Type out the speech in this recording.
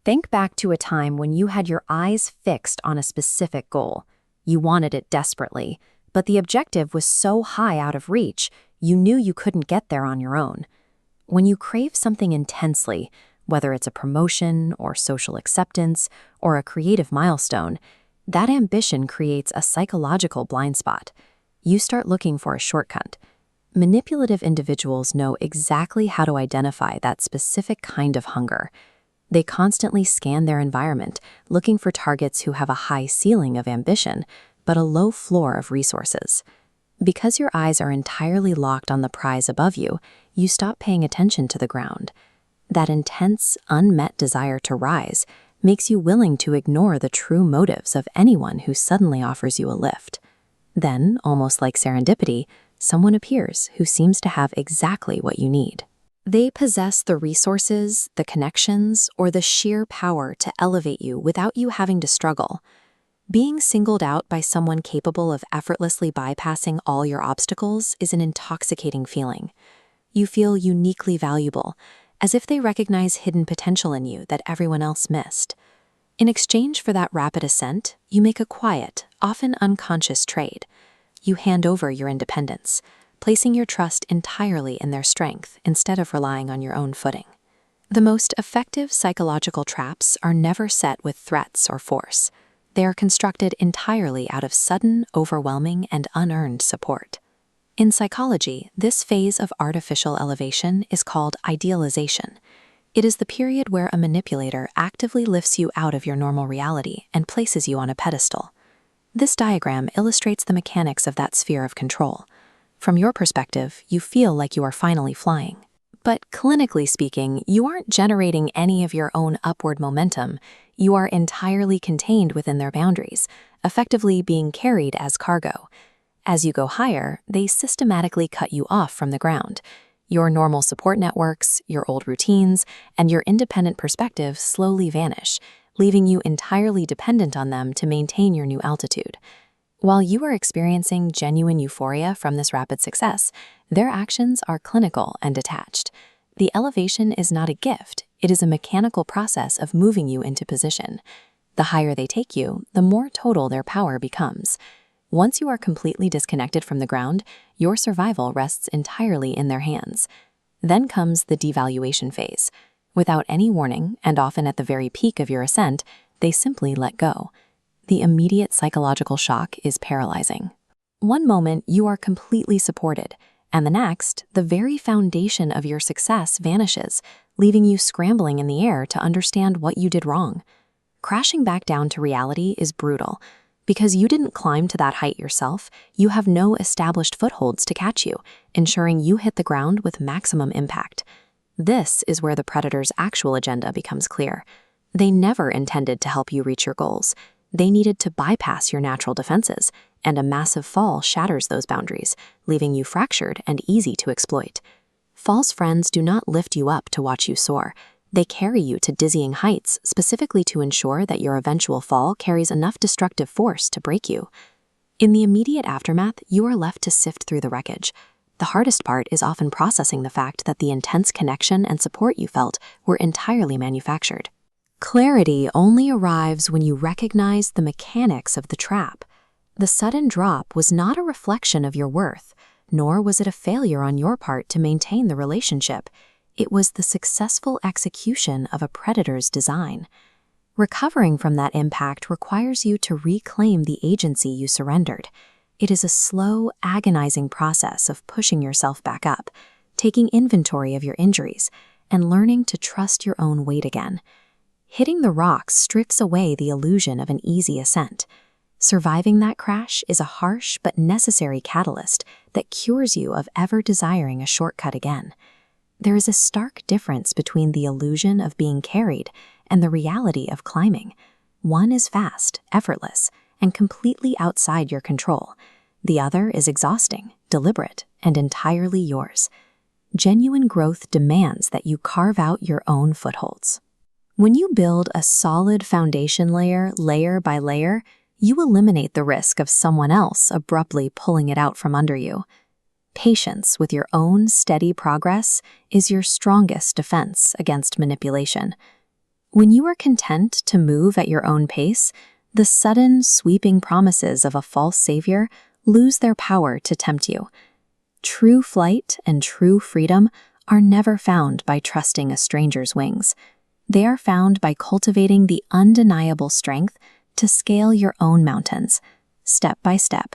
Think back to a time when you had your eyes fixed on a specific goal. You wanted it desperately, but the objective was so high out of reach, you knew you couldn't get there on your own. When you crave something intensely, whether it's a promotion or social acceptance or a creative milestone, that ambition creates a psychological blind spot. You start looking for a shortcut. Manipulative individuals know exactly how to identify that specific kind of hunger. They constantly scan their environment, looking for targets who have a high ceiling of ambition, but a low floor of resources. Because your eyes are entirely locked on the prize above you, you stop paying attention to the ground. That intense, unmet desire to rise makes you willing to ignore the true motives of anyone who suddenly offers you a lift. Then, almost like serendipity, someone appears who seems to have exactly what you need. They possess the resources, the connections, or the sheer power to elevate you without you having to struggle. Being singled out by someone capable of effortlessly bypassing all your obstacles is an intoxicating feeling. You feel uniquely valuable, as if they recognize hidden potential in you that everyone else missed. In exchange for that rapid ascent, you make a quiet, often unconscious trade. You hand over your independence, placing your trust entirely in their strength instead of relying on your own footing. The most effective psychological traps are never set with threats or force. They are constructed entirely out of sudden, overwhelming, and unearned support. In psychology, this phase of artificial elevation is called idealization. It is the period where a manipulator actively lifts you out of your normal reality and places you on a pedestal. This diagram illustrates the mechanics of that sphere of control. From your perspective, you feel like you are finally flying. But clinically speaking, you aren't generating any of your own upward momentum. You are entirely contained within their boundaries, effectively being carried as cargo. As you go higher, they systematically cut you off from the ground. Your normal support networks, your old routines, and your independent perspective slowly vanish, leaving you entirely dependent on them to maintain your new altitude. While you are experiencing genuine euphoria from this rapid success, their actions are clinical and detached. The elevation is not a gift, it is a mechanical process of moving you into position. The higher they take you, the more total their power becomes. Once you are completely disconnected from the ground, your survival rests entirely in their hands. Then comes the devaluation phase. Without any warning, and often at the very peak of your ascent, they simply let go. The immediate psychological shock is paralyzing. One moment, you are completely supported, and the next, the very foundation of your success vanishes, leaving you scrambling in the air to understand what you did wrong. Crashing back down to reality is brutal. Because you didn't climb to that height yourself, you have no established footholds to catch you, ensuring you hit the ground with maximum impact. This is where the predator's actual agenda becomes clear. They never intended to help you reach your goals. They needed to bypass your natural defenses, and a massive fall shatters those boundaries, leaving you fractured and easy to exploit. False friends do not lift you up to watch you soar. They carry you to dizzying heights specifically to ensure that your eventual fall carries enough destructive force to break you. In the immediate aftermath, you are left to sift through the wreckage. The hardest part is often processing the fact that the intense connection and support you felt were entirely manufactured. Clarity only arrives when you recognize the mechanics of the trap. The sudden drop was not a reflection of your worth, nor was it a failure on your part to maintain the relationship. It was the successful execution of a predator's design. Recovering from that impact requires you to reclaim the agency you surrendered. It is a slow, agonizing process of pushing yourself back up, taking inventory of your injuries, and learning to trust your own weight again. Hitting the rocks strips away the illusion of an easy ascent. Surviving that crash is a harsh but necessary catalyst that cures you of ever desiring a shortcut again. There is a stark difference between the illusion of being carried and the reality of climbing. One is fast, effortless, and completely outside your control. The other is exhausting, deliberate, and entirely yours. Genuine growth demands that you carve out your own footholds. When you build a solid foundation layer by layer, you eliminate the risk of someone else abruptly pulling it out from under you. Patience with your own steady progress is your strongest defense against manipulation. When you are content to move at your own pace, the sudden, sweeping promises of a false savior lose their power to tempt you. True flight and true freedom are never found by trusting a stranger's wings. They are found by cultivating the undeniable strength to scale your own mountains, step by step,